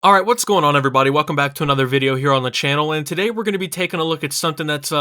Alright, what's going on everybody? Welcome back to another video here on the channel, and today we're going to be taking a look at something that's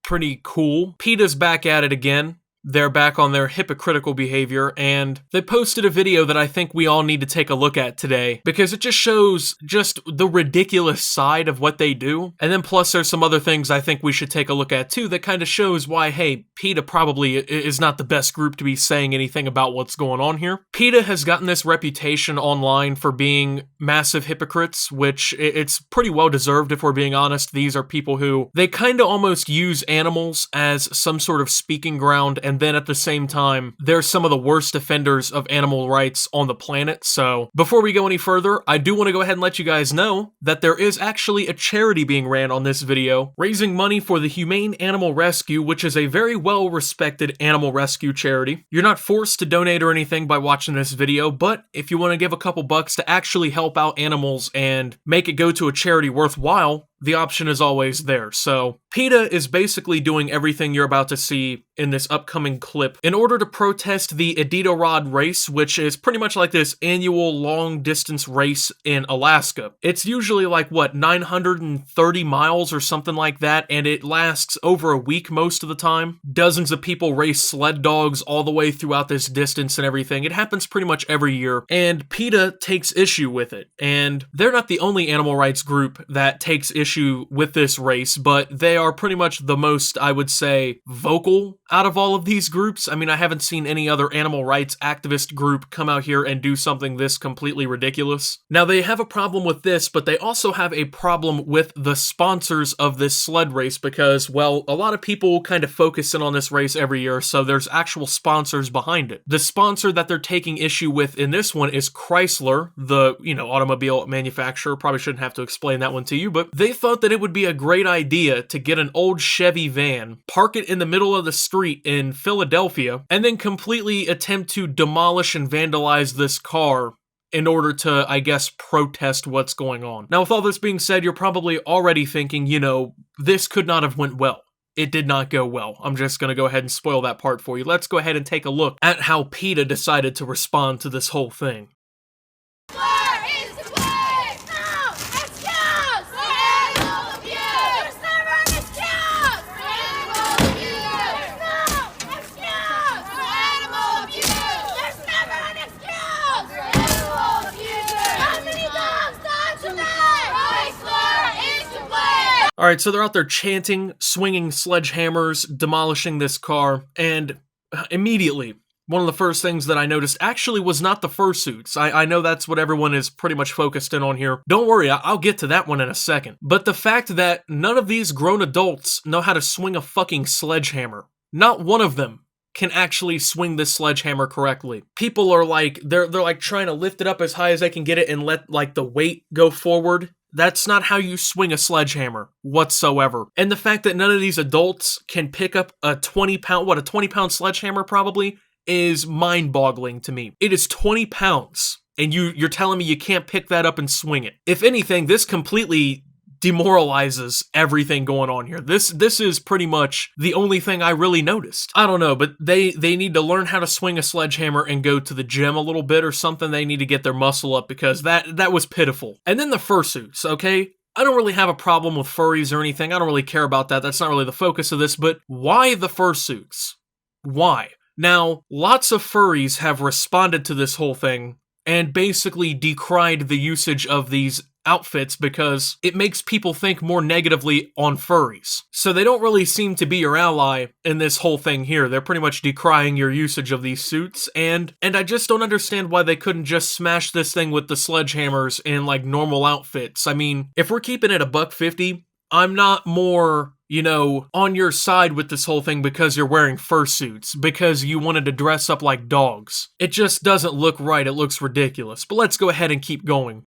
pretty cool. PETA's back at it again. They're back on their hypocritical behavior, and they posted a video that I think we all need to take a look at today, because it just shows just the ridiculous side of what they do, and then plus there's some other things I think we should take a look at too that kind of shows why, hey, PETA probably is not the best group to be saying anything about what's going on here. PETA has gotten this reputation online for being massive hypocrites, which it's pretty well deserved if we're being honest. These are people who, they kind of almost use animals as some sort of speaking ground, and then at the same time, they're some of the worst offenders of animal rights on the planet. So before we go any further, I do want to go ahead and let you guys know that there is actually a charity being ran on this video, raising money for the Humane Animal Rescue, which is a very well-respected animal rescue charity. You're not forced to donate or anything by watching this video, but if you want to give a couple bucks to actually help out animals and make it go to a charity worthwhile, the option is always there. So PETA is basically doing everything you're about to see in this upcoming clip in order to protest the Iditarod race, which is pretty much like this annual long distance race in Alaska. It's usually like, what, 930 miles or something like that, and it lasts over a week most of the time. Dozens of people race sled dogs all the way throughout this distance and everything. It happens pretty much every year, and PETA takes issue with it. And they're not the only animal rights group that takes issue with this race, but they are pretty much the most, I would say, vocal out of all of these groups. I mean, I haven't seen any other animal rights activist group come out here and do something this completely ridiculous. Now, they have a problem with this, but they also have a problem with the sponsors of this sled race because, well, a lot of people kind of focus in on this race every year, so there's actual sponsors behind it. The sponsor that they're taking issue with in this one is Chrysler, the, automobile manufacturer. Probably shouldn't have to explain that one to you, but they thought that it would be a great idea to get an old Chevy van, park it in the middle of the street in Philadelphia, and then completely attempt to demolish and vandalize this car in order to, I guess, protest what's going on. Now, with all this being said, you're probably already thinking, this could not have went well. It did not go well. I'm just going to go ahead and spoil that part for you. Let's go ahead and take a look at how PETA decided to respond to this whole thing. Alright, so they're out there chanting, swinging sledgehammers, demolishing this car, and immediately, one of the first things that I noticed actually was not the fursuits. I know that's what everyone is pretty much focused in on here. Don't worry, I'll get to that one in a second. But the fact that none of these grown adults know how to swing a fucking sledgehammer. Not one of them can actually swing this sledgehammer correctly. People are like, they're like trying to lift it up as high as they can get it and let like the weight go forward. That's not how you swing a sledgehammer whatsoever. And the fact that none of these adults can pick up a 20-pound sledgehammer probably is mind-boggling to me. It is 20 pounds, and you're telling me you can't pick that up and swing it. If anything, this completely demoralizes everything going on here. This is pretty much the only thing I really noticed. I don't know, but they need to learn how to swing a sledgehammer and go to the gym a little bit or something. They need to get their muscle up because that was pitiful. And then the fursuits, okay? I don't really have a problem with furries or anything. I don't really care about that. That's not really the focus of this, but why the fursuits? Why? Now, lots of furries have responded to this whole thing and basically decried the usage of these outfits because it makes people think more negatively on furries. So they don't really seem to be your ally in this whole thing here. They're pretty much decrying your usage of these suits, and I just don't understand why they couldn't just smash this thing with the sledgehammers in like normal outfits. I mean, if we're keeping it $150, I'm not more, on your side with this whole thing because you're wearing fursuits, because you wanted to dress up like dogs. It just doesn't look right. It looks ridiculous. But let's go ahead and keep going.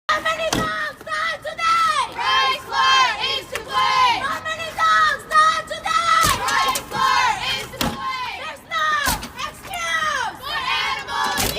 How many dogs died today? Chrysler is to blame. How many dogs died today? Chrysler is to blame. There's no excuse for animal abuse.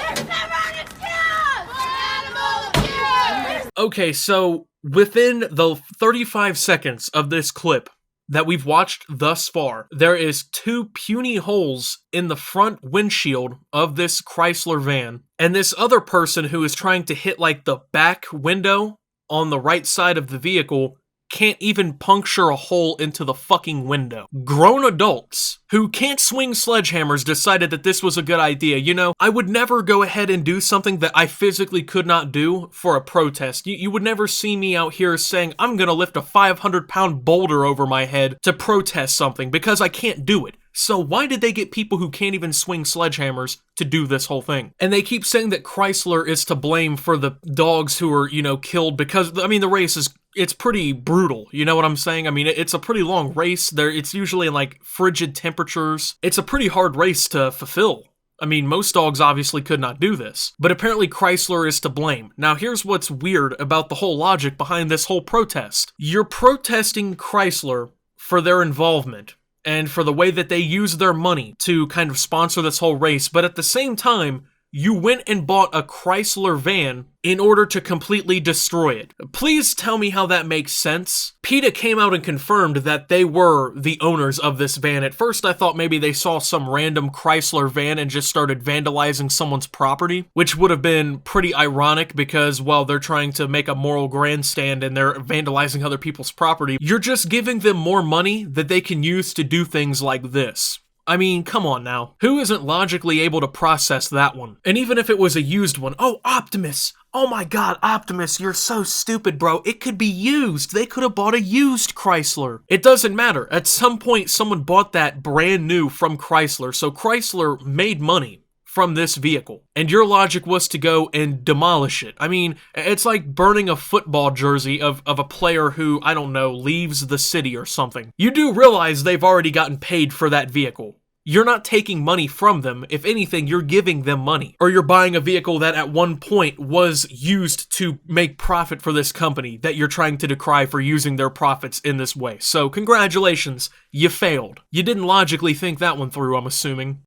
There's never an excuse for animal abuse. Okay, so within the 35 seconds of this clip, that we've watched thus far, there is 2 puny holes in the front windshield of this Chrysler van, and this other person who is trying to hit like the back window on the right side of the vehicle can't even puncture a hole into the fucking window. Grown adults who can't swing sledgehammers decided that this was a good idea. You know, I would never go ahead and do something that I physically could not do for a protest. You would never see me out here saying, I'm gonna lift a 500-pound boulder over my head to protest something, because I can't do it. So why did they get people who can't even swing sledgehammers to do this whole thing? And they keep saying that Chrysler is to blame for the dogs who are, you know, killed because, I mean, the race is, it's pretty brutal. You know what I'm saying? I mean, it's a pretty long race. It's usually in like frigid temperatures. It's a pretty hard race to fulfill. I mean, most dogs obviously could not do this, but apparently Chrysler is to blame. Now, here's what's weird about the whole logic behind this whole protest. You're protesting Chrysler for their involvement and for the way that they use their money to kind of sponsor this whole race, but at the same time, you went and bought a Chrysler van in order to completely destroy it. Please tell me how that makes sense. PETA came out and confirmed that they were the owners of this van. At first, I thought maybe they saw some random Chrysler van and just started vandalizing someone's property, which would have been pretty ironic because, well, they're trying to make a moral grandstand and they're vandalizing other people's property. You're just giving them more money that they can use to do things like this. I mean, come on now. Who isn't logically able to process that one? And even if it was a used one, oh, Optimus! Oh my god, Optimus, you're so stupid, bro. It could be used. They could have bought a used Chrysler. It doesn't matter. At some point, someone bought that brand new from Chrysler, so Chrysler made money from this vehicle. And your logic was to go and demolish it. I mean, it's like burning a football jersey of a player who, I don't know, leaves the city or something. You do realize they've already gotten paid for that vehicle. You're not taking money from them. If anything, you're giving them money. Or you're buying a vehicle that at one point was used to make profit for this company that you're trying to decry for using their profits in this way. So congratulations, you failed. You didn't logically think that one through, I'm assuming.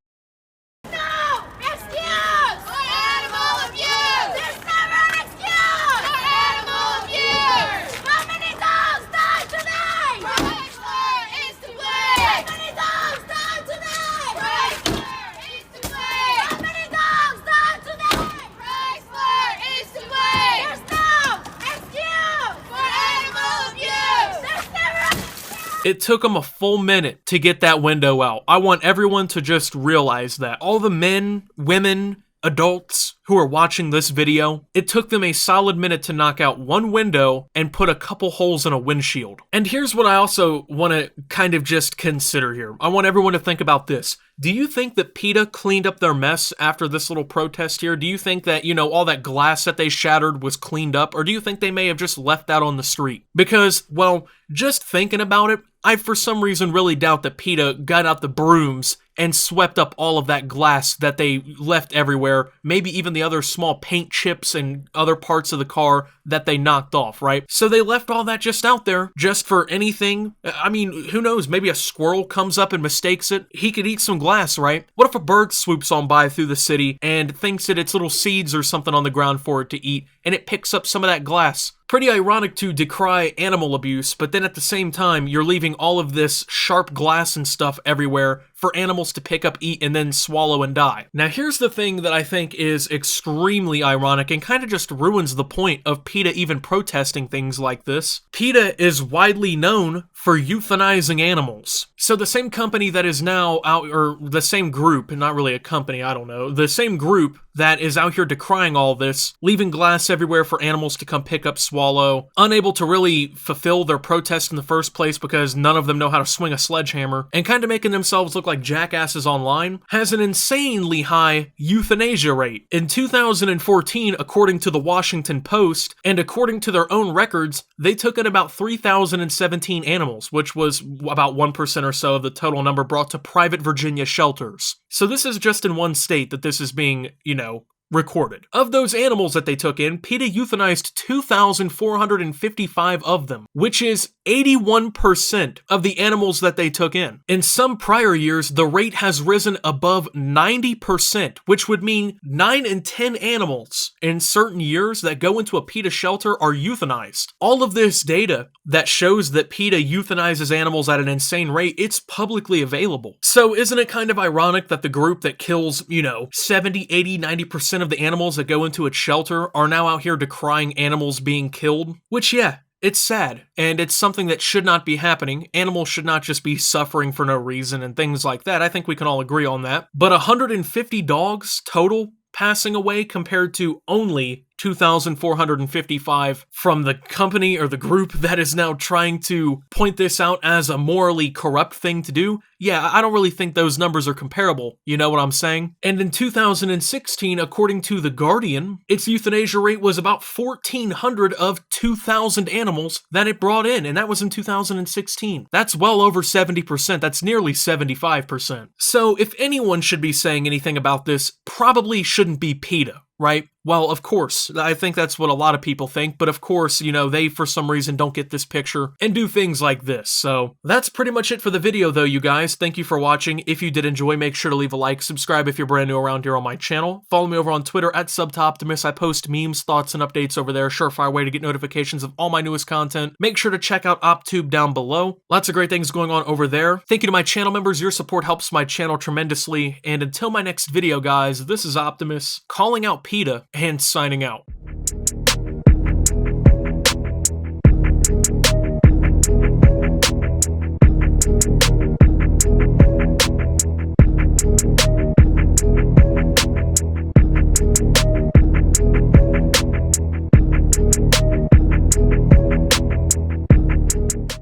It took them a full minute to get that window out. I want everyone to just realize that. All the men, women, adults who are watching this video, it took them a solid minute to knock out one window and put a couple holes in a windshield. And here's what I also want to kind of just consider here. I want everyone to think about this. Do you think that PETA cleaned up their mess after this little protest here? Do you think that, you know, all that glass that they shattered was cleaned up? Or do you think they may have just left that on the street? Because, well, just thinking about it, I for some reason really doubt that PETA got out the brooms and swept up all of that glass that they left everywhere, maybe even the other small paint chips and other parts of the car that they knocked off, right? So they left all that just out there, just for anything. I mean, who knows, maybe a squirrel comes up and mistakes it. He could eat some glass, right? What if a bird swoops on by through the city and thinks that it's little seeds or something on the ground for it to eat, and it picks up some of that glass? Pretty ironic to decry animal abuse, but then at the same time, you're leaving all of this sharp glass and stuff everywhere for animals to pick up, eat, and then swallow and die. Now, here's the thing that I think is extremely ironic and kind of just ruins the point of PETA even protesting things like this. PETA is widely known for euthanizing animals. So the same company that is now out, or the same group, not really a company, I don't know, the same group that is out here decrying all this, leaving glass everywhere for animals to come pick up, swallow, unable to really fulfill their protest in the first place because none of them know how to swing a sledgehammer, and kind of making themselves look like jackasses online, has an insanely high euthanasia rate. In 2014, according to the Washington Post, and according to their own records, they took in about 3,017 animals, which was about 1% or so of the total number brought to private Virginia shelters. So this is just in one state that this is being, you know, recorded. Of those animals that they took in, PETA euthanized 2,455 of them, which is 81% of the animals that they took in. In some prior years, the rate has risen above 90%, which would mean 9 in 10 animals in certain years that go into a PETA shelter are euthanized. All of this data that shows that PETA euthanizes animals at an insane rate, it's publicly available. So isn't it kind of ironic that the group that kills, 70, 80, 90% of the animals that go into its shelter are now out here decrying animals being killed? Which, yeah, it's sad, and it's something that should not be happening. Animals should not just be suffering for no reason and things like that. I think we can all agree on that. But 150 dogs total passing away compared to only 2,455 from the company or the group that is now trying to point this out as a morally corrupt thing to do. Yeah, I don't really think those numbers are comparable, you know what I'm saying? And in 2016, according to The Guardian, its euthanasia rate was about 1,400 of 2,000 animals that it brought in, and that was in 2016. That's well over 70%, that's nearly 75%. So if anyone should be saying anything about this, probably shouldn't be PETA, right? Well, of course, I think that's what a lot of people think, but of course, they for some reason don't get this picture and do things like this. So that's pretty much it for the video though, you guys. Thank you for watching. If you did enjoy, make sure to leave a like, subscribe if you're brand new around here on my channel. Follow me over on Twitter at @SubToptimus. I post memes, thoughts, and updates over there. Surefire way to get notifications of all my newest content. Make sure to check out OpTube down below. Lots of great things going on over there. Thank you to my channel members. Your support helps my channel tremendously. And until my next video, guys, this is Optimus calling out PETA and signing out.